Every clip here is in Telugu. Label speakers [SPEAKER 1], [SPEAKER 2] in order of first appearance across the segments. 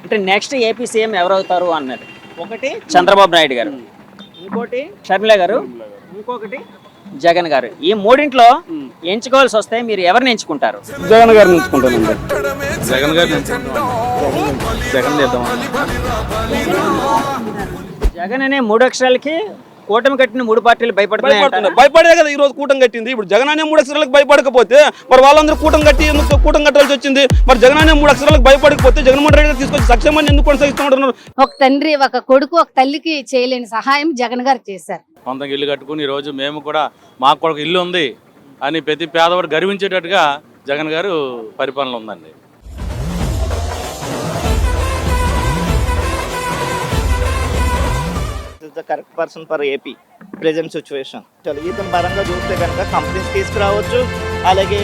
[SPEAKER 1] అంటే నెక్స్ట్ ఏపీ సీఎం ఎవరవుతారు అన్నది. ఒకటి చంద్రబాబు నాయుడు గారు, ఇంకోటి షర్మిల గారు, ఇంకొకటి జగన్ గారు. ఈ మూడింట్లో ఎంచుకోవాల్సి వస్తే మీరు ఎవరిని ఎంచుకుంటారు?
[SPEAKER 2] జగన్ గారిని ఎంచుకుంటానండి.
[SPEAKER 3] జగన్ గారిని జగన్ చేద్దాం.
[SPEAKER 1] జగన్ అనే 3 అక్షరాలకి కూటమి కట్టిన 3 పార్టీలు భయపడుతున్నాయి.
[SPEAKER 2] భయపడే కదా ఈ రోజు కూటమి కట్టింది. ఇప్పుడు జగన్ అనే 3 అక్షరాలకు భయపడకపోతే మరి వాళ్ళందరూ కూటమి కట్టి ఎందుకు కూటమి కట్టాల్సి వచ్చింది? మరి జగన్ అనే 3 అక్షరాలకు భయపడకపోతే జగన్మోహన్ రెడ్డి గారు తీసుకొచ్చి సంక్షేమాన్ని ఎందుకు కొనసాగిస్తున్నారు?
[SPEAKER 4] ఒక తండ్రి ఒక కొడుకు ఒక తల్లికి చేయలేని సహాయం జగన్ గారు చేశారు.
[SPEAKER 3] సొంతంగా ఇల్లు కట్టుకుని ఈరోజు మేము కూడా మాకు కూడా ఇల్లు ఉంది అని ప్రతి పేదవాడు గర్వించేటట్టుగా జగన్ గారు పరిపాలన ఉందండి.
[SPEAKER 5] The correct person for AP present situation. ఇతని పరంగా చూస్తే కనుక కంపెనీస్ తీసుకురావచ్చు, అలాగే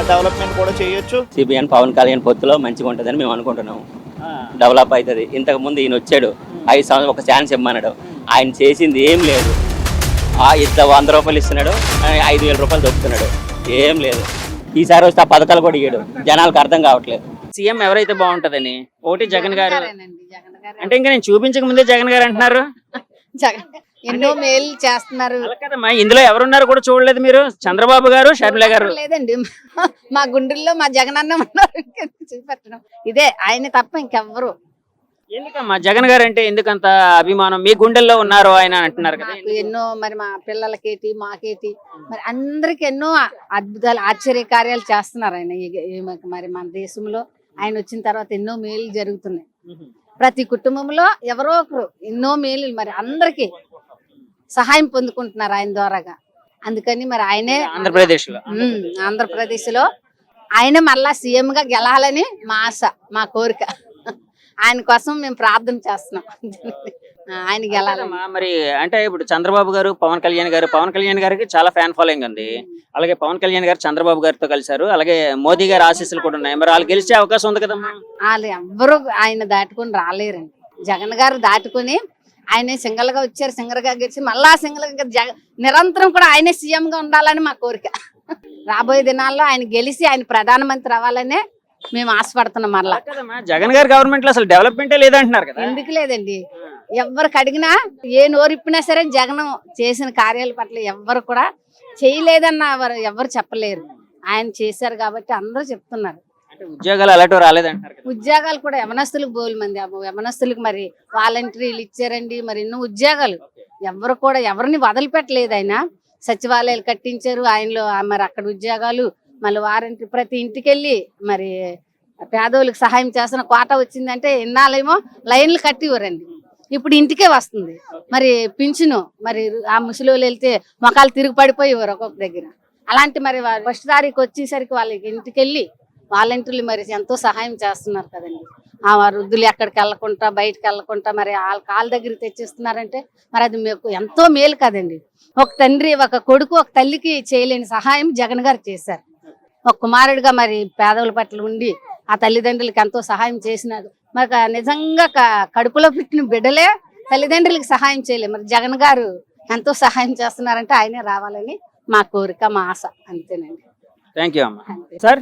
[SPEAKER 5] డెవలప్మెంట్ కూడా చేయొచ్చు.
[SPEAKER 6] సిబిఎన్ పవన్ కళ్యాణ్ పొత్తులో మంచిగా ఉంటుందని మేము అనుకుంటున్నాము. డెవలప్ అవుతుంది. ఇంతకు ముందు ఈయన వచ్చాడు 5 సంవత్సరాలు ఒక ఛాన్స్ ఇమ్మన్నాడు. ఆయన చేసింది ఏం లేదు. ఇంత 100 రూపాయలు ఇస్తున్నాడు, 5,000 రూపాయలు దొరుకుతున్నాడు, ఏం లేదు. ఈసారి వస్తే ఆ పథకాలు కూడా ఇయ్యాడు. జనాలకు అర్థం కావట్లేదు.
[SPEAKER 1] సీఎం ఎవరైతే బాగుంటదని. ఒకటి జగన్ గారు అంటే ఇంకా నేను చూపించక ముందే జగన్ గారు అంటున్నారు.
[SPEAKER 4] ఎన్నో మేలు చేస్తున్నారు.
[SPEAKER 1] కదమ్మా, ఇందులో ఎవరున్నారు కూడా చూడలేదు మీరు? చంద్రబాబు గారు, షర్మిల గారు.
[SPEAKER 4] లేదండి, మా గుండెల్లో మా జగన్ అన్న ఉన్నారు. చూపెట్టడం ఇదే ఆయన తప్ప ఇంకెవ్వరు.
[SPEAKER 1] ఎందుకమ్మా జగన్ గారు అంటే ఎందుకంత అభిమానం? మీ గుండెల్లో ఉన్నారు ఆయన అంటున్నారు కదా.
[SPEAKER 4] ఎన్నో మరి మా పిల్లలకేటి మాకేటి మరి అందరికి ఎన్నో అద్భుతాలు ఆశ్చర్య కార్యాలు చేస్తున్నారు ఆయన. మరి మన దేశంలో ఆయన వచ్చిన తర్వాత ఎన్నో మేలు జరుగుతున్నాయి. ప్రతి కుటుంబంలో ఎవరో ఒకరు ఎన్నో మేలు మరి అందరికి సహాయం పొందుకుంటున్నారు ఆయన ద్వారాగా. అందుకని మరి ఆయనే ఆంధ్రప్రదేశ్ లో ఆయన మళ్ళా సీఎం గా గెలాలని మా ఆశ, మా కోరిక. ఆయన కోసం మేము ప్రార్థన చేస్తున్నాం. ఆయన గెలాలమ్మా.
[SPEAKER 1] మరి అంటే ఇప్పుడు చంద్రబాబు గారు, పవన్ కళ్యాణ్ గారికి చాలా ఫ్యాన్ ఫాలోయింగ్ ఉంది. అలాగే పవన్ కళ్యాణ్ గారు చంద్రబాబు గారితో కలిశారు. అలాగే మోదీ గారి ఆశీస్సులు కూడా ఉన్నాయి. మరి వాళ్ళు గెలిచే అవకాశం ఉంది కదమ్మా.
[SPEAKER 4] వాళ్ళు ఎవ్వరు ఆయన దాటుకుని రాలేరండి. జగన్ గారు దాటుకుని ఆయనే సింగల్ గా వచ్చారు. సింగల్ గా గెలిచి మళ్ళా సింగల్ గా నిరంతరం కూడా ఆయనే సీఎం గా ఉండాలని మా కోరిక. రాబోయే దినాల్లో ఆయన గెలిచి ఆయన ప్రధానమంత్రి అవ్వాలనే మేము ఆశపడుతున్నాం. మళ్ళా
[SPEAKER 1] జగన్ గారి గవర్నమెంట్ లో అసలు డెవలప్మెంటే లేదంటున్నారు కదా.
[SPEAKER 4] ఎందుకు లేదండి, ఎవరికి అడిగినా ఏ నోరిప్పినా సరే జగన్ చేసిన కార్యాల పట్ల ఎవ్వరు కూడా చేయలేదన్న ఎవరు చెప్పలేరు. ఆయన చేశారు కాబట్టి అందరూ చెప్తున్నారు.
[SPEAKER 1] ఉద్యోగాలు అలాంటివి రాలేదంటారు.
[SPEAKER 4] ఉద్యోగాలు కూడా యమనస్తులకు బోలు మంది యమనస్తులకు మరి వాలంటీర్లు ఇచ్చారండి. మరి ఎన్నో ఉద్యోగాలు ఎవరు కూడా ఎవరిని వదిలిపెట్టలేదు. ఆయన సచివాలయాలు కట్టించారు ఆయనలో. మరి అక్కడ ఉద్యోగాలు మళ్ళీ వారంటీ ప్రతి ఇంటికి వెళ్ళి మరి పేదోళ్ళకి సహాయం చేస్తున్న కోట వచ్చిందంటే ఇన్నాళ్ళేమో లైన్లు కట్టివ్వరండి. ఇప్పుడు ఇంటికే వస్తుంది. మరి పింఛను మరి ఆ ముసలిళ్ళు వెళ్తే మొఖాలు తిరిగి పడిపోయేవారు ఒక్కొక్క దగ్గర. అలాంటి మరి ఫస్ట్ తారీఖు వచ్చేసరికి వాళ్ళకి ఇంటికి వెళ్ళి వాలంటీర్లు మరి ఎంతో సహాయం చేస్తున్నారు కదండి. ఆ వృద్ధులు ఎక్కడికి వెళ్ళకుండా బయటకు వెళ్ళకుండా మరి వాళ్ళ కాళ్ళ దగ్గరికి తెచ్చిస్తున్నారంటే మరి అది మీకు ఎంతో మేలు కదండి. ఒక తండ్రి ఒక కొడుకు ఒక తల్లికి చేయలేని సహాయం జగన్ గారు చేశారు. ఒక కుమారుడిగా మరి పేదల పట్ల ఉండి ఆ తల్లిదండ్రులకి ఎంతో సహాయం చేసినారు. మరి నిజంగా కడుపులో పుట్టిన బిడ్డలే తల్లిదండ్రులకి సహాయం చేయలేదు. మరి జగన్ గారు ఎంతో సహాయం చేస్తున్నారంటే ఆయనే రావాలని మా కోరిక, మా ఆశ. అంతేనండి.
[SPEAKER 1] థ్యాంక్ యూ అమ్మా. సార్,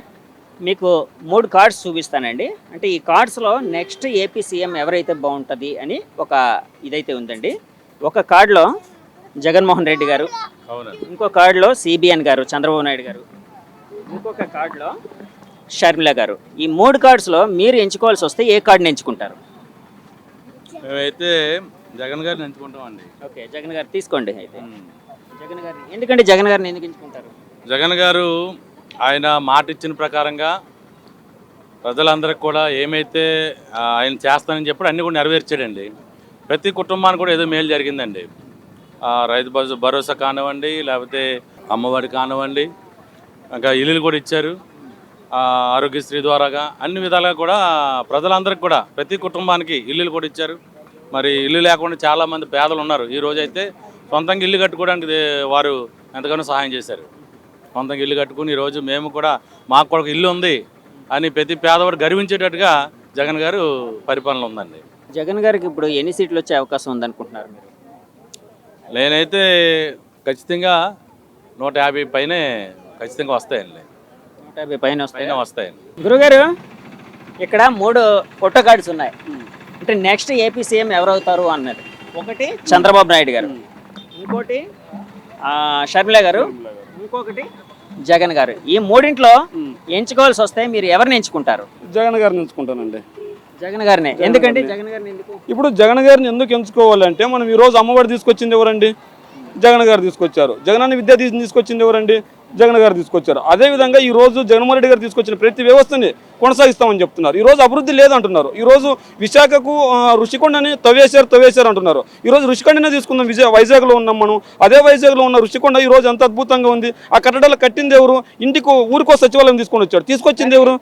[SPEAKER 1] మీకు 3 కార్డ్స్ చూపిస్తానండి. అంటే ఈ కార్డ్స్లో నెక్స్ట్ ఏపీ సీఎం ఎవరైతే బాగుంటుంది అని ఒక ఇదైతే ఉందండి. ఒక కార్డులో జగన్మోహన్ రెడ్డి గారు, ఇంకో కార్డులో సిబిఎన్ గారు చంద్రబాబు నాయుడు గారు, ఇంకొక కార్డులో షర్మిల గారు. ఈ 3 కార్డ్స్లో మీరు ఎంచుకోవాల్సి వస్తే ఏ కార్డుని ఎంచుకుంటారు?
[SPEAKER 3] మేమైతే జగన్ గారిని ఎంచుకుంటామండి.
[SPEAKER 1] ఓకే, జగన్ గారు తీసుకోండి. అయితే జగన్ గారిని ఎందుకంటే జగన్ గారిని ఎందుకు ఎంచుకుంటారు?
[SPEAKER 3] జగన్ గారు ఆయన మాట ఇచ్చిన ప్రకారంగా ప్రజలందరికీ కూడా ఏమైతే ఆయన చేస్తానని చెప్పి అన్నీ కూడా నెరవేర్చాడండి. ప్రతి కుటుంబానికి కూడా ఏదో మేలు జరిగిందండి. రైతు భరోసా కానివ్వండి, లేకపోతే అమ్మఒడి కానివ్వండి, ఇంకా ఇల్లులు కూడా ఇచ్చారు. ఆరోగ్యశ్రీ ద్వారాగా అన్ని విధాలుగా కూడా ప్రజలందరికీ కూడా ప్రతి కుటుంబానికి ఇల్లులు కూడా ఇచ్చారు. మరి ఇల్లు లేకుండా చాలామంది పేదలు ఉన్నారు. ఈ రోజైతే సొంతంగా ఇల్లు కట్టుకోవడానికి వారు ఎంతగానో సహాయం చేశారు. సొంతంగా ఇల్లు కట్టుకుని ఈరోజు మేము కూడా మాకు కూడా ఇల్లు ఉంది అని ప్రతి పేదవాడు గర్వించేటట్టుగా జగన్ గారు పరిపాలన ఉందండి.
[SPEAKER 1] జగన్ గారికి ఇప్పుడు ఎన్ని సీట్లు వచ్చే అవకాశం ఉందనుకుంటున్నారు మీరు?
[SPEAKER 3] నేనైతే ఖచ్చితంగా 150 పైనే ఖచ్చితంగా వస్తాయండి.
[SPEAKER 1] 150 పైన
[SPEAKER 3] వస్తాయండి.
[SPEAKER 1] గురుగారు, ఇక్కడ 3 ఫోటో కార్డ్స్ ఉన్నాయి. అంటే నెక్స్ట్ ఏపీ సీఎం ఎవరవుతారు అన్నది. ఒకటి చంద్రబాబు నాయుడు గారు, ఇంకోటి షర్మిల గారు, ఇంకొకటి జగన్ గారు. ఈ మూడింట్లో ఎంచుకోవాల్సి వస్తే మీరు ఎవరిని ఎంచుకుంటారు?
[SPEAKER 2] జగన్ గారిని ఎంచుకుంటానండి.
[SPEAKER 1] జగన్ గారిని. ఎందుకండి జగన్ గారిని ఎందుకు?
[SPEAKER 2] ఇప్పుడు జగన్ గారిని ఎందుకు ఎంచుకోవాలంటే, మనం ఈరోజు అమ్మఒడి తీసుకొచ్చింది ఎవరండి? జగన్ గారు తీసుకొచ్చారు. జగనన్న విద్యా దీవెన తీసుకొచ్చింది ఎవరండి? జగన్ గారు తీసుకొచ్చారు. అదేవిధంగా ఈరోజు జగన్మోహన్ రెడ్డి గారు తీసుకొచ్చిన ప్రతి వ్యవస్థని కొనసాగిస్తామని చెప్తున్నారు. ఈరోజు అభివృద్ధి లేదంటున్నారు. ఈరోజు విశాఖకు ఋషికొండని తవ్వేశారు అంటున్నారు. ఈరోజు ఋషికొండనే తీసుకుందాం. వైజాగ్లో ఉన్నాం మనం. అదే వైజాగ్లో ఉన్న ఋషికొండ ఈరోజు ఎంత అద్భుతంగా ఉంది. ఆ కట్టడాలు కట్టింది ఎవరు? ఊరికో సచివాలయం తీసుకొచ్చింది ఎవరు?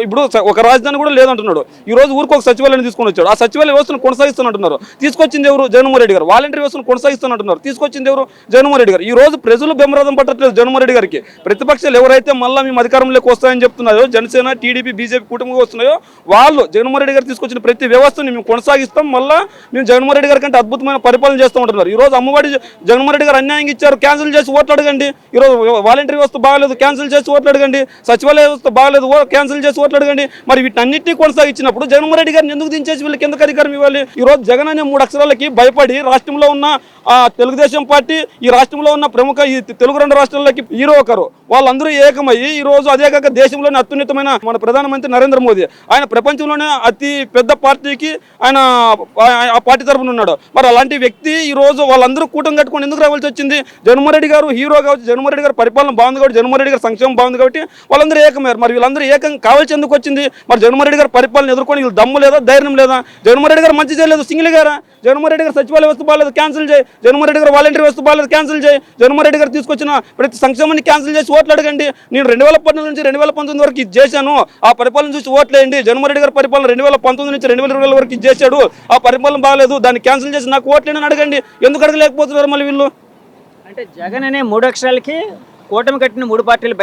[SPEAKER 2] ఇప్పుడు ఒక రాజధాని కూడా లేదంటున్నాడు. ఈరోజు ఊరికొక సచివాలయం తీసుకొని వచ్చాడు. ఆ సచివాలయ వ్యవస్థను కొనసాగిస్తున్నట్టున్నారు. తీసుకొచ్చింది ఎవరు? జగన్మోహన్ రెడ్డి గారు. వాలంటీర్ వ్యవస్థను కొనసాగిస్తున్నట్టున్నారు. తీసుకొచ్చింది ఎవరు? జగన్మోహన్ రెడ్డి గారు. ఈ రోజు ప్రజలు బెంబరథం పట్టట్లేదు జగన్మోహన్ రెడ్డి గారికి. ప్రతిపక్షాలు ఎవరైతే మళ్ళీ మేము అధికారంలోకి వస్తాయని చెప్తున్నారో, జనసేన, టీడీపీ, బీజేపీ కూటమిగా వస్తున్నాయో, వాళ్ళు జగన్మోహన్ రెడ్డి గారు తీసుకొచ్చిన ప్రతి వ్యవస్థను మేము కొనసాగిస్తాం. మళ్ళీ మేము జగన్మోహన్ రెడ్డి గారి కంటే అద్భుతమైన పరిపాలన చేస్తూ ఉంటున్నారు. ఈరోజు అమ్మఒడి జగన్మోహన్ రెడ్డి గారు అన్యాయంగా ఇచ్చారు. క్యాన్సిల్ చేసి ఓట్లు అడగండి. ఈరోజు వాలంటీర్ వ్యవస్థ బాగలేదు, క్యాన్సిల్ చేసి ఓట్లు అడగండి. సచివాలయ వ్యవస్థ బాగలేదు, క్యాన్సిల్ చేసి ఓట్లు అడగండి. మరి వీటన్నిటినీ కొనసాగించినప్పుడు జగన్మోహన్ రెడ్డి గారిని ఎందుకు దించేసి వీళ్ళకి ఎందుకు అధికారం ఇవ్వాలి? ఈరోజు జగన్ అనే 3 అక్షరాలకి భయపడి రాష్ట్రంలో ఉన్న తెలుగుదేశం పార్టీ, ఈ రాష్ట్రంలో ఉన్న ప్రముఖ ఈ తెలుగు 2 రాష్ట్రాలకి హీరో ఒకరు, వాళ్ళందరూ ఏకమయ్యి ఈరోజు అదే కాక దేశంలోనే అత్యున్నతమైన మన ప్రధానమంత్రి నరేంద్ర మోదీ, ఆయన ప్రపంచంలోనే అతి పెద్ద పార్టీకి ఆయన ఆ పార్టీ తరఫున ఉన్నాడు. మరి అలాంటి వ్యక్తి ఈరోజు వాళ్ళందరూ కూటమి కట్టుకొని ఎందుకు రావాల్సి వచ్చింది? జగన్మోహన్ రెడ్డి గారు హీరో కావచ్చు, జగన్మోహన్ రెడ్డి గారు పరిపాలన బాగుంది కాబట్టి, జగన్మోహన్ రెడ్డి గారు సంక్షేమం బాగుంది కాబట్టి వాళ్ళందరూ ఏకమయ్యారు. మరి వీళ్ళందరూ ఏకం కావాల్సి ఎందుకు వచ్చింది? మరి జగన్మోహన్ రెడ్డి గారు పరిపాలన ఎదుర్కొని వీళ్ళు దమ్ము లేదా, ధైర్యం లేదా? జగన్మోహన్ రెడ్డి గారు మంచి చేయలేదు, సింగిల్ గారా? జగన్మోహన్ రెడ్డి గారు సచివాలయ వ్యవస్థ బాగాలేదు, క్యాన్సిల్ చేయి. జగన్మోహన్ రెడ్డి గారు వాలంటీర్ వ్యవస్థ బాగాలేదు, క్యాన్సిల్ చేయి. జగన్మోహన్ రెడ్డి గారు తీసుకొచ్చిన ప్రతి సంక్షేమాన్ని క్యాన్సిల్ చేసి ఓట్లు అడగండి. నేను 2014 నుంచి 2019 వరకు ఇది చేశాను, ఆ పరిపాలన చూసి ఓట్లేయండి. జగన్మోహన్ రెడ్డి గారి పరిపాలన 2019 నుంచి 2020 వరకు ఇది చేశాడు, ఆ పరిపాలన బాగాలేదు, దాన్ని క్యాన్సిల్ చేసి నాకు ఓట్లేని అడగండి. ఎందుకు అడగలేకపోతున్నారు మళ్ళీ వీళ్ళు?
[SPEAKER 1] అంటే జగన్ అనే 3 అక్షరాలకి కూటమి కట్టిన 3 పార్టీలు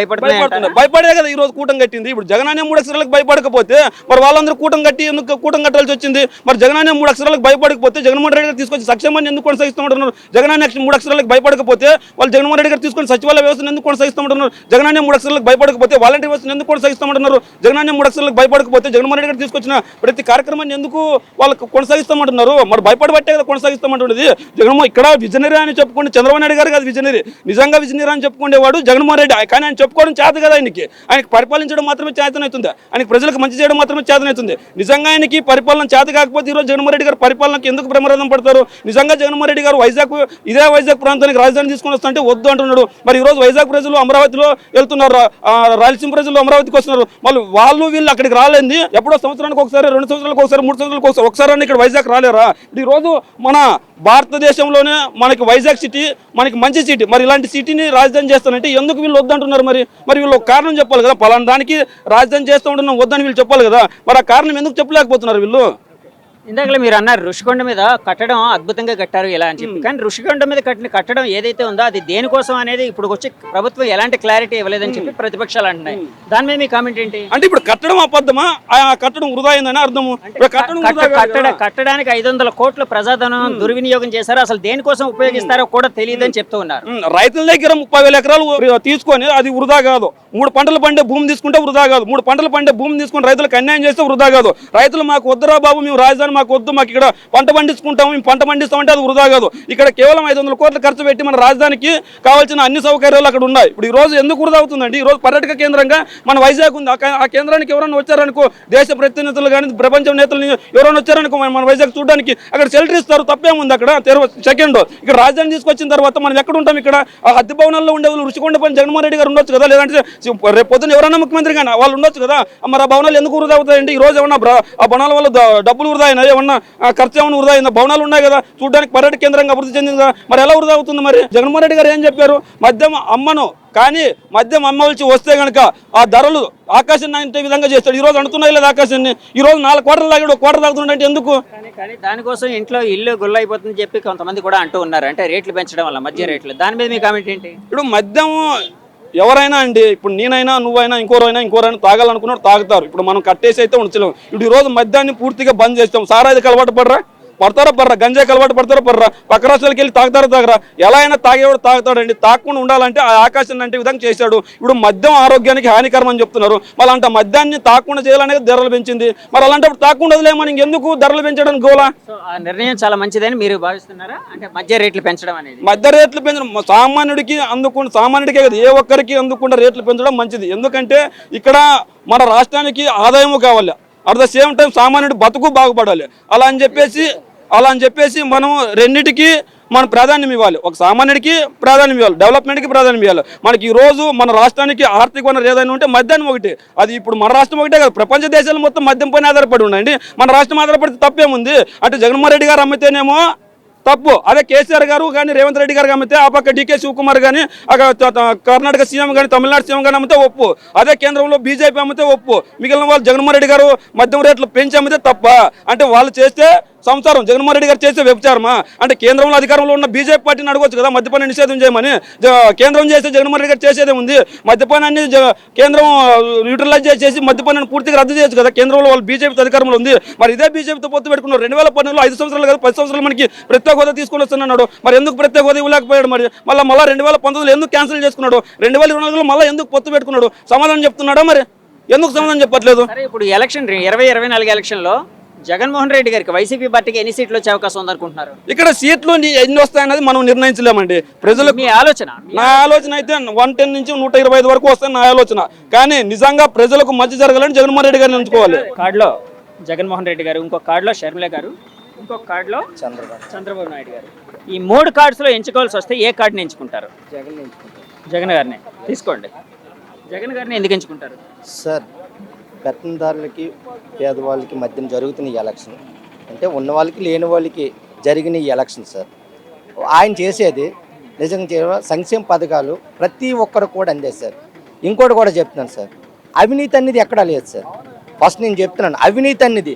[SPEAKER 2] భయపడే కదా ఈ రోజు కూటమి కట్టింది. ఇప్పుడు జగన్ అనే 3 అక్షరాలకు భయపడకపోతే మరి వాళ్ళందరూ కూటమి కట్టి ఎందుకు కూటమి కట్టాల్సి వచ్చింది? మరి జగన్ అనే 3 అక్షరాలకు భయపడకపోతే జగన్మోహన్ రెడ్డి గారు తీసుకొచ్చి సంక్షేమాన్ని ఎందుకు కొనసాగిస్తామంటున్నారు? జగన్ అనే 3 అక్షరాలకు భయపడకపోతే వాళ్ళు జగన్మోహన్ రెడ్డి గారు తీసుకొని సచివాలయ వ్యవస్థను ఎందుకు కొనసాగిస్తామంటున్నారు? జగన్ అనే 3 అక్షరాలకు భయపడకపోతే వాలంటీర్ వ్యవస్థను ఎందుకు కొనసాగిస్తామంటున్నారు? జగన్ అనే 3 అక్షరాలకు భయపడకపోతే జగన్మోహన్ రెడ్డి గారు తీసుకొచ్చిన ప్రతి కార్యక్రమాన్ని ఎందుకు వాళ్ళకు కొనసాగిస్తామంటున్నారు? మరి భయపడబట్టే కదా కొనసాగిస్తామంటున్నది. జగన్మోహన్ ఇక్కడ విజనరీ అని చెప్పుకోండి, చంద్రబాబు నాయుడు గారు కాదు విజనరీ, నిజంగా విజనరీ అని చెప్పుకునేవాడు జగన్మోహన్ రెడ్డి. కానీ ఆయన చెప్పుకోవడం చేత కదా, ఆయనకి పరిపాలించడం మాత్రమే చేతనవుతుంది, ఆయనకి ప్రజలకు మంచి చేయడం మాత్రమే చేతనవుతుంది. నిజంగా ఆయనకి పరిపాలన చేత కాకపోతే ఈరోజు జగన్మోహన్ రెడ్డి గారు పరిపాలనకి ఎందుకు బ్రహ్మరథం పడతారు? నిజంగా జగన్మోహన్ రెడ్డి గారు ఇదే వైజాగ్ ప్రాంతానికి రాజధాని తీసుకొని వస్తుంటే వద్దు అంటున్నాడు. మరి ఈరోజు వైజాగ్ ప్రజలు అమరావతిలో వెళ్తున్నారు, రాయలసీమ ప్రజలు అమరావతికి వస్తున్నారు. వాళ్ళు వీళ్ళు అక్కడికి రాలేంది. ఎప్పుడో సంవత్సరానికి ఒకసారి, 2 సంవత్సరాలకు ఒకసారి, 3 సంవత్సరాలకు ఒకసారి ఇక్కడ వైజాగ్ రాలేరా? ఈరోజు మన భారతదేశంలోనే మనకి వైజాగ్ సిటీ మనకి మంచి సిటీ, మరి ఇలాంటి సిటీని రాజధాని చేస్తానంటే ఎందుకు వీళ్ళు వద్దంటున్నారు? మరి వీళ్ళు ఒక కారణం చెప్పాలి కదా, పలానా దానికి రాజధాని చేస్తూ ఉంటున్నాం వద్దని వీళ్ళు చెప్పాలి కదా. మరి ఆ కారణం ఎందుకు చెప్పలేకపోతున్నారు వీళ్ళు?
[SPEAKER 1] ఇందాకలే మీరు అన్నారు ఋషికొండ మీద కట్టడం అద్భుతంగా కట్టారు ఇలా అని చెప్పి. కానీ ఋషికొండ మీద కట్టిన కట్టడం ఏదైతే ఉందో అది దేనికోసం అనేది ఇప్పుడు వచ్చి ప్రభుత్వం ఎలాంటి క్లారిటీ ఇవ్వలేదని చెప్పి ప్రతిపక్షాలు అంటున్నాయి. దాని మీద మీ కామెంట్ ఏంటి?
[SPEAKER 2] అంటే ఇప్పుడు కట్టడం అబద్ధమా, కట్టడం వృధా అయిందని అర్థము?
[SPEAKER 1] కట్టడానికి 500 కోట్ల ప్రజాధనం దుర్వినియోగం చేశారు, అసలు దేనికోసం ఉపయోగిస్తారో కూడా తెలియదని చెప్తూ ఉన్నారు.
[SPEAKER 2] రైతుల దగ్గర 30,000 ఎకరాలు తీసుకొని అది వృధా కాదు. 3 పంటలు పండే భూమి తీసుకుంటే వృధా కాదు. 3 పంటలు పండే భూమి తీసుకుని రైతులకు అన్యాయం చేస్తే వృధా కాదు. రైతులు మాకు వద్దురా బాబు, మేము రాజధాని మాకు వద్దు, మాకు ఇక్కడ పంట పండించుకుంటాము, మేము పంట పండిస్తామంటే అది వృధా కాదు. ఇక్కడ కేవలం 500 కోట్లు ఖర్చు పెట్టి మన రాజధానికి కావాల్సిన అన్ని సౌకర్యాలు అక్కడ ఉన్నాయి. ఇప్పుడు ఈ రోజు ఎందుకు వృధా అవుతుందండి? ఈ రోజు పర్యాటక కేంద్రంగా మన వైజాగ్ ఉంది. ఆ కేంద్రానికి ఎవరైనా వచ్చారనుకో, దేశ ప్రతినిధులు కానీ ప్రపంచం నేతలు ఎవరైనా వచ్చారనుకో మన వైజాగ్ చూడడానికి అక్కడ షెల్టర్ ఇస్తారు, తప్పేముంది? అక్కడ సెకండ్ ఇక్కడ రాజధాని తీసుకొచ్చిన తర్వాత మనం ఎక్కడ ఉంటాం? ఇక్కడ ఆ అద్దె భవనాల్లో ఉండే వాళ్ళు ఋషికొండ పైన జగన్మోహన్ రెడ్డి గారు ఉండొచ్చు కదా, లేదంటే రేపు పొద్దున ఎవరైనా ముఖ్యమంత్రి కానీ వాళ్ళు ఉండొచ్చు కదా. మరి ఆ భవనాలు ఎందుకు వృధా అవుతాయండి? ఈ రోజు ఏమన్నా ఆ భవనాల వల్ల డబ్బులు వృధా అయినా, ఏమన్నా ఖర్చు ఏమైనా వృధా అయిందా? భవనాలు ఉన్నాయి కదా, చూడడానికి పర్యాటక కేంద్రంగా అభివృద్ధి చెందింది కదా, మరి ఎలా వృధా అవుతుంది? మరి జగన్మోహన్ రెడ్డి గారు ఏం చెప్పారు? మద్యం అమ్మను, కానీ మద్యం అమ్మవలసి వస్తే కనుక ఆ ధరలు ఆకాశాన్ని అంటే విధంగా చేస్తాడు. ఈ రోజు అంటున్నాయి లేదా ఆకాశాన్ని? ఈ రోజు 4 కోట్ల తాగాడు, 1 కోట్ల తాగుతుండే ఎందుకు?
[SPEAKER 1] కానీ దానికోసం ఇంట్లో ఇల్లు గుల్ల అయిపోతుందని చెప్పి కొంతమంది కూడా అంటూ ఉన్నారు, అంటే రేట్లు పెంచడం వల్ల, మద్య రేట్లు. దాని మీద మీ కామెంట్ ఏంటి?
[SPEAKER 2] ఇప్పుడు మద్యం ఎవరైనా అండి, ఇప్పుడు నేనైనా నువ్వైనా ఇంకోరైనా తాగాలనుకున్నాడు తాగుతారు. ఇప్పుడు మనం కట్టేసి అయితే ఉంచలేము. ఇప్పుడు ఈ రోజు మద్యాన్ని పూర్తిగా బంద్ చేస్తాం. సారాయికి అలవాటు పడరా? పడతారా పర్రా, గంజాయి అలవాటు పడతారా పర్రా, పక్క రాష్ట్రాలకు వెళ్ళి తాగుతారా ఎలా అయినా తాగేవాడు తాగుతాడండి. తాగకుండా ఉండాలంటే ఆ ఆకాశం అంటే విధంగా చేశాడు. ఇప్పుడు మద్యం ఆరోగ్యానికి హానికరం అని చెప్తున్నారు. మరి అలాంటి మద్యాన్ని తాగకుండా చేయాలనేది ధరలు పెంచింది. మరి అలాంటప్పుడు తాగకుండా వదిలేమని ఇంకెందుకు ధరలు పెంచడానికి గోలా?
[SPEAKER 1] సో ఆ నిర్ణయం చాలా మంచిదని మీరు భావిస్తున్నారా? అంటే మధ్య రేట్లు పెంచడం అనేది
[SPEAKER 2] మధ్య రేట్లు పెంచడం సామాన్యుడికే కదా, ఏ ఒక్కరికి అందుకుండా రేట్లు పెంచడం మంచిది. ఎందుకంటే ఇక్కడ మన రాష్ట్రానికి ఆదాయము కావాలి, అట్ ద సేమ్ టైం సామాన్యుడి బతుకు బాగుపడాలి. అలా అని చెప్పేసి మనం రెండింటికి మనం ప్రాధాన్యం ఇవ్వాలి. ఒక సామాన్యుడికి ప్రాధాన్యం ఇవ్వాలి, డెవలప్మెంట్కి ప్రాధాన్యం ఇవ్వాలి. మనకి ఈ రోజు మన రాష్ట్రానికి ఆర్థిక వనరు ఏదైనా ఉంటే మద్యాన్ని ఒకటి. అది ఇప్పుడు మన రాష్ట్రం ఒకటే కాదు, ప్రపంచ దేశాలు మొత్తం మద్యం పైన ఆధారపడి ఉండండి. మన రాష్ట్రం ఆధారపడితే తప్పేముంది? అంటే జగన్మోహన్ రెడ్డి గారు అమ్మితేనేమో తప్పు, అదే కేసీఆర్ గారు కానీ రేవంత్ రెడ్డి గారు అమ్మితే, ఆ పక్క డీకే శివకుమార్ కానీ కర్ణాటక సీఎం కానీ తమిళనాడు సీఎం కానీ అమ్మితే ఒప్పు. అదే కేంద్రంలో బీజేపీ అమ్మితే ఒప్పు. మిగిలిన వాళ్ళు జగన్మోహన్ రెడ్డి గారు మద్యం రేట్లు పెంచి అమ్మితే తప్ప. అంటే వాళ్ళు చేస్తే సంసారం, జగన్మోహన్ రెడ్డి గారు చేసే వ్యభిచారమా? అంటే కేంద్రంలో అధికారంలో ఉన్న బీజేపీ పార్టీని అడగొచ్చు కదా మద్యపాన నిషేధం చేయమని. కేంద్రం చేస్తే జగన్మోహన్ రెడ్డి గారు చేసేదే ఉంది. మద్యపానాన్ని కేంద్రం యూటిలైజ్ చేసి మద్యపానాన్ని పూర్తిగా రద్దు చేయొచ్చు కదా. కేంద్రంలో వాళ్ళు బీజేపీ అధికారంలో ఉంది. మరి ఇదే బీజేపీతో పొత్తు పెట్టుకున్నారు. 2012లో 5 సంవత్సరాలు కదా, 10 సంవత్సరాలు మనకి ప్రత్యేక హోదా తీసుకొని వస్తున్నాడు. మరి ఎందుకు ప్రత్యేక హోదా ఇవ్వలేకపోయాడు? మరి మళ్ళీ 2019లో ఎందుకు క్యాన్సిల్ చేసుకున్నాడు? 2024లో మళ్ళీ ఎందుకు పొత్తు పెట్టుకున్నాడు? సమాధానం చెప్తున్నాడా? మరి ఎందుకు సమాధానం చెప్పట్లేదు?
[SPEAKER 1] సరే, ఇప్పుడు ఎలక్షన్ 2024 ఎలక్షన్లో జగన్మోహన్ రెడ్డి గారికి వైసీపీ పార్టీకి ఎన్ని సీట్లు వచ్చే అవకాశం ఉందనుకుంటున్నారు?
[SPEAKER 2] ఇక్కడ సీట్లు ఎన్ని వస్తాయన్నది మనం నిర్ణయించలేమండి. ప్రజలకు
[SPEAKER 1] మీ ఆలోచన
[SPEAKER 2] నా ఆలోచన అయితే 110 నుంచి 125 వరకు వస్తాయని నా ఆలోచన. కానీ నిజంగా ప్రజలకు మంచి జరగాలని జగన్మోహన్ రెడ్డి గారిని ఎంచుకోవాలి.
[SPEAKER 1] కార్డులో జగన్మోహన్ రెడ్డి గారు, ఇంకొక కార్డులో షర్మిల గారు, ఇంకొక కార్డులో చంద్రబాబు నాయుడు గారు. ఈ 3 కార్డ్స్లో ఎంచుకోవాల్సి వస్తే ఏ కార్డుని ఎంచుకుంటారు? జగన్ గారిని తీసుకోండి. జగన్ గారిని ఎందుకు ఎంచుకుంటారు?
[SPEAKER 7] సార్, పెత్తందారులకి పేదవాళ్ళకి మధ్యన జరుగుతున్న ఈ ఎలక్షన్ అంటే ఉన్న వాళ్ళకి లేని వాళ్ళకి జరిగిన ఈ ఎలక్షన్ సార్. ఆయన చేసేది నిజంగా సంక్షేమ పథకాలు ప్రతి ఒక్కరు కూడా అందేది సార్. ఇంకోటి కూడా చెప్తున్నాను సార్, అవినీతి అనేది ఎక్కడా లేదు సార్. ఫస్ట్ నేను చెప్తున్నాను, అవినీతి అనేది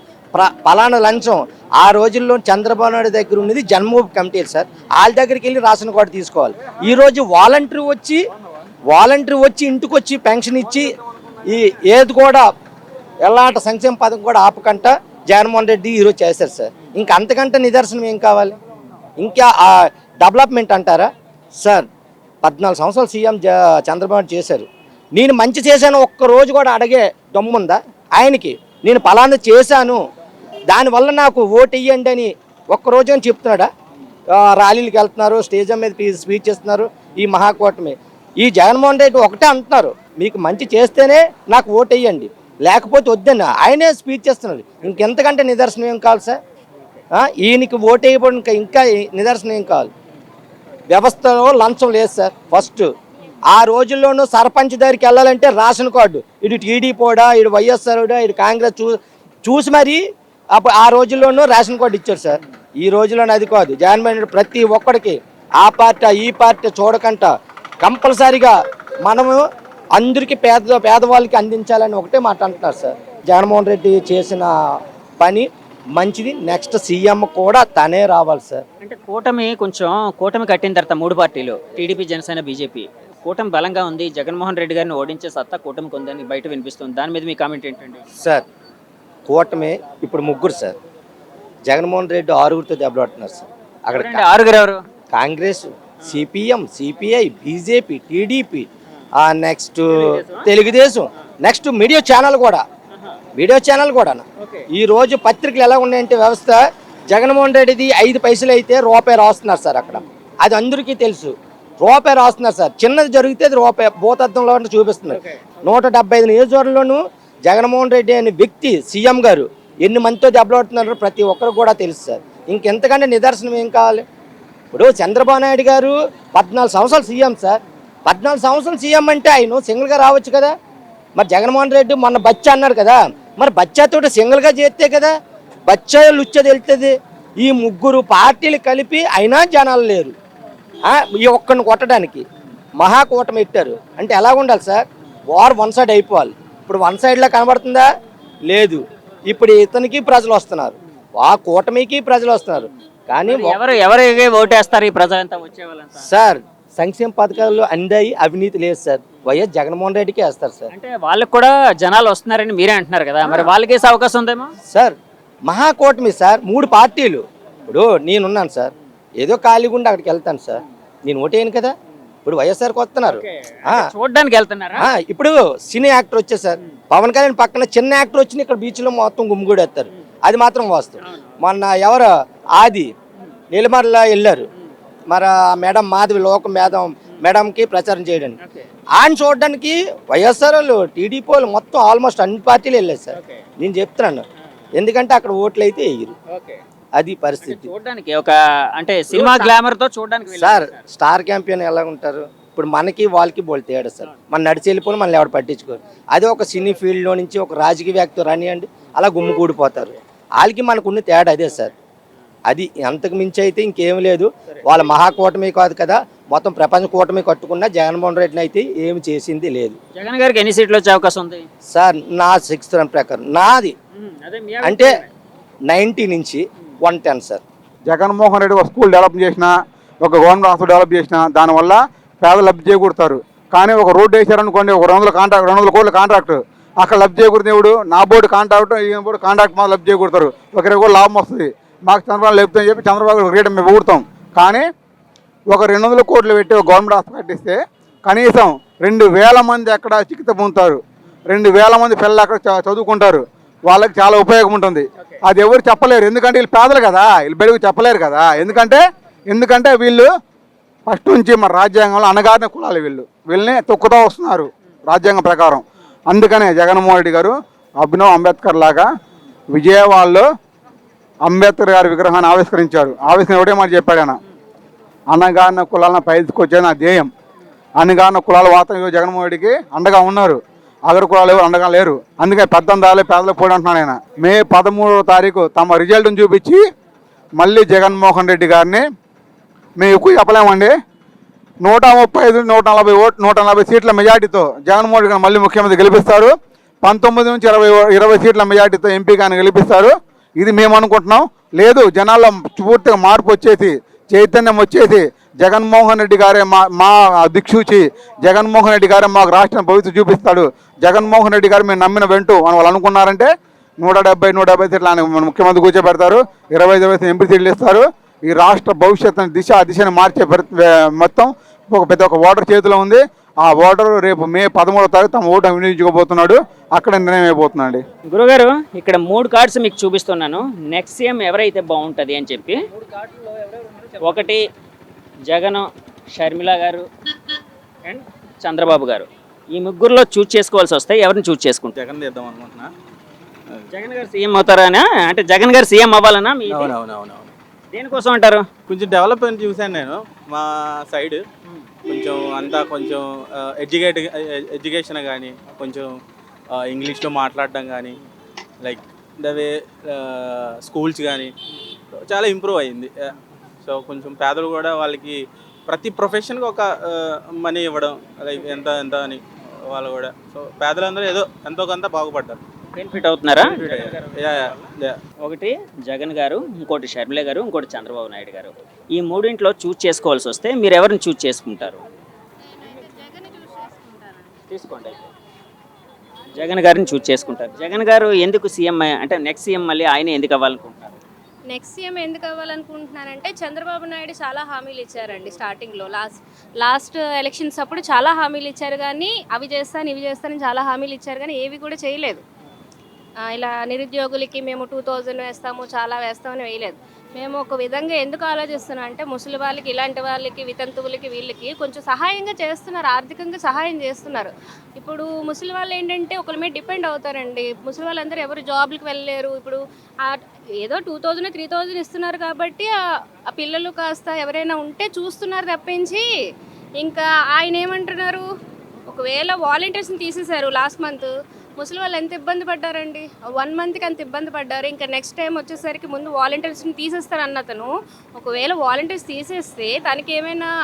[SPEAKER 7] పలానా లంచం ఆ రోజుల్లో చంద్రబాబు నాయుడు దగ్గర ఉన్నది జన్మభూమి కమిటీలు సార్. వాళ్ళ దగ్గరికి వెళ్ళి రేషన్ కార్డు తీసుకోవాలి. ఈరోజు వాలంటరీ వచ్చి ఇంటికి వచ్చి పెన్షన్ ఇచ్చి ఈ ఏది కూడా ఎలాంటి సంక్షేమ పథకం కూడా ఆపకంట జగన్మోహన్ రెడ్డి ఈరోజు చేశారు సార్. ఇంకా అంతకంటే నిదర్శనం ఏం కావాలి? ఇంకా డెవలప్మెంట్ అంటారా సార్? 14 సంవత్సరాలు సీఎం చంద్రబాబు చేశారు. నేను మంచి చేశాను ఒక్కరోజు కూడా అడిగే దమ్ముందా ఆయనకి? నేను పలానా చేశాను దానివల్ల నాకు ఓటు ఇయ్యండి అని ఒక్కరోజు అని చెప్తున్నాడా? ర్యాలీలకు వెళ్తున్నారు, స్టేజ్ మీద స్పీచ్ ఇస్తున్నారు. ఈ మహాకూటమి ఈ జగన్మోహన్ రెడ్డి ఒకటే అంటున్నారు, మీకు మంచి చేస్తేనే నాకు ఓటు వేయండి, లేకపోతే వద్దని ఆయనే స్పీచ్ చేస్తున్నారు. ఇంకెంతకంటే నిదర్శనం ఏం కావాలి సార్? ఈయనకి ఓటు వేయబడి ఇంకా నిదర్శనం ఏం కావాలి? వ్యవస్థలో లంచం లేదు సార్. ఫస్ట్ ఆ రోజుల్లోనూ సర్పంచ్ దగ్గరికి వెళ్ళాలంటే రేషన్ కార్డు, ఇటు టీడీపీడా, ఇటు వైఎస్ఆర్డా, ఇటు కాంగ్రెస్ చూసి మరి ఆ రోజుల్లోనూ రేషన్ కార్డు ఇచ్చారు సార్. ఈ రోజుల్లోనే అది కాదు. జగన్మోహన్ రెడ్డి ప్రతి ఒక్కడికి ఆ పార్టీ ఈ పార్టీ చూడకంట కంపల్సరీగా మనము అందరికీ పేదవాళ్ళకి అందించాలని ఒకటే మాట అంటున్నారు సార్. జగన్మోహన్ రెడ్డి చేసిన పని మంచిది. నెక్స్ట్ సీఎం కూడా తనే రావాలి సార్.
[SPEAKER 1] అంటే కూటమి కట్టిన తర్వాత 3 పార్టీలు టీడీపీ, జనసేన, బీజేపీ కూటమి బలంగా ఉంది. జగన్మోహన్ రెడ్డి గారిని ఓడించే సత్తా కూటమికి ఉందని బయట వినిపిస్తుంది. దాని మీద మీ కామెంట్ ఏంటండి?
[SPEAKER 7] సార్, కూటమి ఇప్పుడు 3 సార్. జగన్మోహన్ రెడ్డి 6గురితో దెబ్బలాడుతున్నారు సార్. అక్కడ
[SPEAKER 1] 6 ఎవరు?
[SPEAKER 7] Congress, CPM, CPI, BJP, TDP, next Telugu Desam, next media channel కూడా. ఈ రోజు పత్రికలు ఎలా ఉన్నాయంటే వ్యవస్థ, జగన్మోహన్ రెడ్డిది 5 పైసలు అయితే రూపాయి రాస్తున్నారు సార్. అక్కడ అది అందరికీ తెలుసు, రూపాయి రాస్తున్నారు సార్. చిన్నది జరిగితే అది రూపాయి భూతత్వంలో చూపిస్తున్నారు. 175 నియోజకవర్గంలోనూ జగన్మోహన్ రెడ్డి అనే వ్యక్తి సీఎం గారు ఎన్ని మందితో దెబ్బలాడుతున్నారో ప్రతి ఒక్కరు కూడా తెలుసు సార్. ఇంకెంతకంటే నిదర్శనం ఏం కావాలి? ఇప్పుడు చంద్రబాబు నాయుడు గారు 14 సంవత్సరాలు సీఎం సార్. 14 సంవత్సరాలు సీఎం అంటే ఆయన సింగిల్గా రావచ్చు కదా. మరి జగన్మోహన్ రెడ్డి మొన్న బచ్చా అన్నారు కదా, మరి బచ్చాతో సింగిల్గా చేస్తే కదా బచ్చా లుచ్చది వెళ్తుంది. ఈ 3 పార్టీలు కలిపి అయినా జనాలు లేరు ఈ ఒక్కడిని కొట్టడానికి. మహాకూటమి పెట్టారు అంటే ఎలా ఉండాలి సార్? వార్ వన్ సైడ్ అయిపోవాలి. ఇప్పుడు వన్ సైడ్లో కనబడుతుందా? లేదు. ఇప్పుడు ఇతనికి ప్రజలు వస్తున్నారు, ఆ కూటమికి ప్రజలు వస్తున్నారు. కానీ
[SPEAKER 1] ఎవరికి ఓటేస్తారు ఈ ప్రజలంతా వచ్చేవాళ్ళంతా?
[SPEAKER 7] సార్, సంక్షేమ పథకాలు అందాయి, అవినీతి లేదు సార్. వైఎస్ జగన్మోహన్ రెడ్డికి వేస్తారు సార్.
[SPEAKER 1] అంటే వాళ్ళకి కూడా జనాలు వస్తున్నారని మీరే అంటున్నారు కదా, మరి వాళ్ళకి వేసే అవకాశం ఉందేమో
[SPEAKER 7] సార్? మహాకూటమి సార్, 3 పార్టీలు ఇప్పుడు నేనున్నాను సార్, ఏదో ఖాళీగా ఉండి అక్కడికి వెళ్తాను సార్, నేను ఓటేయను కదా. ఇప్పుడు వైఎస్ఆర్కి వస్తున్నారు.
[SPEAKER 1] చూడడానికి వెళ్తున్నారా?
[SPEAKER 7] ఇప్పుడు సినీ యాక్టర్ వచ్చే సార్, పవన్ కళ్యాణ్ పక్కన చిన్న యాక్టర్ వచ్చి ఇక్కడ బీచ్లో మొత్తం గుమ్మిగూడేస్తారు, అది మాత్రం వాస్తవం. మొన్న ఎవరు ఆది నీలమర్ల వెళ్ళారు, మరి మేడం మాధవి లోక మేడంకి ప్రచారం చేయడానికి, ఆయన చూడడానికి వైఎస్ఆర్ వాళ్ళు, టీడీపీ వాళ్ళు మొత్తం ఆల్మోస్ట్ అన్ని పార్టీలు వెళ్ళారు సార్. నేను చెప్తున్నాను, ఎందుకంటే అక్కడ ఓట్లు అయితే వేయరు, అది పరిస్థితి.
[SPEAKER 1] చూడడానికి ఒక అంటే సినిమా గ్లామర్ తో చూడడానికి
[SPEAKER 7] సార్ స్టార్ క్యాంపియన్ ఎలా ఉంటారు, ఇప్పుడు మనకి వాళ్ళకి బోల్ తేడా సార్. మన నడిచి వెళ్ళిపోయి మనల్ని ఎవరు పట్టించుకోరు. అదే ఒక సినీ ఫీల్డ్లో నుంచి ఒక రాజకీయ వ్యక్తి రానియండి, అలా గుమ్ము కూడిపోతారు. వాళ్ళకి మనకున్న తేడా అదే సార్. అది అంతకు మించి అయితే ఇంకేం లేదు. వాళ్ళ మహాకూటమి కాదు కదా, మొత్తం ప్రపంచ కూటమి కట్టుకున్న జగన్మోహన్ రెడ్డిని అయితే ఏమి చేసింది లేదు.
[SPEAKER 1] జగన్ గారికి ఎన్ని సీట్లు వచ్చే అవకాశం ఉంది
[SPEAKER 7] సార్? నా 6th రన్ ప్రకారం నాది అంటే 90 నుంచి 110 సార్.
[SPEAKER 2] జగన్మోహన్ రెడ్డి ఒక స్కూల్ డెవలప్ చేసినా, ఒక గవర్నమెంట్ హాస్పిటల్ డెవలప్ చేసినా దానివల్ల పేదలు లబ్ధి చేకూడతారు. కానీ ఒక రోడ్డు వేసారనుకోండి, ఒక 200 కోట్ల కాంట్రాక్ట్, అక్కడ లబ్ధి చేకూరుతుంది ఎవడు? నా బోర్డు కాంట్రాక్ట్, ఈయన బోర్డు కాంట్రాక్ట్ మాత్రం లబ్ధి చేకూడతారు. ఒక 20 కోట్ల లాభం వస్తుంది, మాకు చంద్రబాబు లేపుతామని చెప్పి చంద్రబాబు రేటు మేము ఊడతాం. కానీ ఒక 200 కోట్లు పెట్టి ఒక గవర్నమెంట్ హాస్పిటల్ కట్టిస్తే కనీసం 2000 మంది అక్కడ చికిత్స పొందుతారు, 2000 మంది పిల్లలు అక్కడ చదువుకుంటారు, వాళ్ళకి చాలా ఉపయోగం ఉంటుంది. అది ఎవరు చెప్పలేరు, ఎందుకంటే వీళ్ళు పేదలు కదా, వీళ్ళు బెడుగు చెప్పలేరు కదా. ఎందుకంటే వీళ్ళు ఫస్ట్ నుంచి మన రాజ్యాంగంలో అణగారిన కులాలు, వీళ్ళని తొక్కుతూ వస్తున్నారు రాజ్యాంగం ప్రకారం. అందుకనే జగన్మోహన్ రెడ్డి గారు అభినవ్ అంబేద్కర్ లాగా విజయవాడలో అంబేద్కర్ గారి విగ్రహాన్ని ఆవిష్కరించారు. ఒకటే మాట చెప్పాడు ఆయన, అన్నగారిన కులాలను పైకి నా ధ్యేయం. అన్నగారిన కులాల వాతావరణం జగన్మోహన్ రెడ్డికి అండగా ఉన్నారు, అగ్ర కులాలు ఎవరు అండగా లేరు. అందుకే పెద్దందాలే పేదలకు పోటీ అంటున్నాడు ఆయన. మే 13వ తారీఖు తమ రిజల్ట్ని చూపించి మళ్ళీ జగన్మోహన్ రెడ్డి గారిని మేము ఎక్కువ చెప్పలేమండి, 135, 140 సీట్ల మెజార్టీతో జగన్మోహన్ రెడ్డి గారు మళ్ళీ ముఖ్యమంత్రి గెలిపిస్తారు. 19 నుంచి 20 సీట్ల మెజార్టీతో ఎంపీ గారిని గెలిపిస్తారు. ఇది మేము అనుకుంటున్నాం. లేదు, జనాల్లో పూర్తిగా మార్పు వచ్చేసి, చైతన్యం వచ్చేసి, జగన్మోహన్ రెడ్డి గారే మా దిక్సూచి, జగన్మోహన్ రెడ్డి గారే మాకు రాష్ట్రం భవిష్యత్తు చూపిస్తాడు, జగన్మోహన్ రెడ్డి గారు మేము నమ్మిన వెంటూ అని వాళ్ళు అనుకున్నారంటే 170 సీట్లు ఆయన ముఖ్యమంత్రి కూర్చోబెడతారు, 25 ఎంపీ సీట్లు ఇస్తారు. ఈ రాష్ట్ర భవిష్యత్తుని దిశని మార్చే మొత్తం ఒక ఓటర్ చేతిలో ఉంది. ఆ ఓటరు రేపు మే 13వ తారీఖు తమ ఓటు వినియోగించుకోబోతున్నాడు, అక్కడ నిర్ణయం అయిపోతుందండి.
[SPEAKER 1] గురుగారు, ఇక్కడ 3 కార్డ్స్ మీకు చూపిస్తున్నాను, నెక్స్ట్ సీఎం ఎవరైతే బాగుంటుంది అని చెప్పి. ఒకటి జగన్, షర్మిల గారు అండ్ చంద్రబాబు గారు. ఈ ముగ్గురులో చూజ్ చేసుకోవాల్సి వస్తే ఎవరిని చూజ్ చేసుకుంటారు?
[SPEAKER 8] జగన్ చేద్దాం అనుకుంటున్నా.
[SPEAKER 1] జగన్ గారు సీఎం అవుతారనా? అంటే జగన్ గారు సీఎం అవ్వాలనా?
[SPEAKER 8] అవునవునవును.
[SPEAKER 1] దేనికోసం అంటారు?
[SPEAKER 8] కొంచెం డెవలప్మెంట్ చూశాను నేను మా సైడ్, కొంచెం అంతా కొంచెం ఎడ్యుకేషన్ కానీ, కొంచెం ఇంగ్లీష్లో మాట్లాడడం కానీ, లైక్ ద వే స్కూల్స్ కానీ చాలా ఇంప్రూవ్ అయ్యింది. సో కొంచెం పేదలు కూడా వాళ్ళకి ప్రతి ప్రొఫెషన్కి ఒక మనీ ఇవ్వడం, లైక్ ఎంత అని వాళ్ళు కూడా. సో పేదలందరూ ఏదో ఎంతో కొంత బాగుపడ్డారు,
[SPEAKER 1] బెనిఫిట్ అవుతున్నారా?
[SPEAKER 8] యా.
[SPEAKER 1] ఒకటి జగన్ గారు, ఇంకోటి షర్మిల గారు, ఇంకోటి చంద్రబాబు నాయుడు గారు. ఈ మూడింట్లో చూజ్ చేసుకోవాల్సి వస్తే మీరు ఎవరిని చూజ్ చేసుకుంటారు? తీసుకోండి, జగన్ గారిని చూజ్ చేసుకుంటారు. జగన్ గారు ఎందుకు సీఎం, అంటే నెక్స్ట్ సీఎం మళ్ళీ ఆయన ఎందుకు అవ్వాలనుకుంటున్నారు?
[SPEAKER 9] నెక్స్ట్ సీఎం ఎందుకు అవ్వాలనుకుంటున్నానంటే చంద్రబాబు నాయుడు చాలా హామీలు ఇచ్చారండి. స్టార్టింగ్లో లాస్ట్ ఎలక్షన్స్ అప్పుడు చాలా హామీలు ఇచ్చారు, కానీ అవి చేస్తానని చాలా హామీలు ఇచ్చారు, కానీ ఏవి కూడా చేయలేదు. ఇలా నిరుద్యోగులకి మేము 2000 వేస్తాము, చాలా వేస్తామని వేయలేదు. మేము ఒక విధంగా ఎందుకు ఆలోచిస్తున్నాం అంటే, ముసలి వాళ్ళకి, ఇలాంటి వాళ్ళకి, వితంతువులకి, వీళ్ళకి కొంచెం సహాయంగా చేస్తున్నారు, ఆర్థికంగా సహాయం చేస్తున్నారు. ఇప్పుడు ముసలి వాళ్ళు ఏంటంటే ఒకరి మీద డిపెండ్ అవుతారండి. ముసలి వాళ్ళందరూ ఎవరు జాబ్లకు వెళ్ళలేరు. ఇప్పుడు ఏదో 2000, 3000 ఇస్తున్నారు కాబట్టి ఆ పిల్లలు కాస్త ఎవరైనా ఉంటే చూస్తున్నారు తప్పించి, ఇంకా ఆయన ఏమంటున్నారు, ఒకవేళ వాలంటీర్స్ని తీసేశారు లాస్ట్ మంత్, ముసలి వాళ్ళు ఎంత ఇబ్బంది పడ్డారండి. 1 మంత్కి అంత ఇబ్బంది పడ్డారు. ఇంకా నెక్స్ట్ టైం వచ్చేసరికి ముందు వాలంటీర్స్ని తీసేస్తారు అన్నతను. ఒకవేళ వాలంటీర్స్ తీసేస్తే తనకి ఏమైనా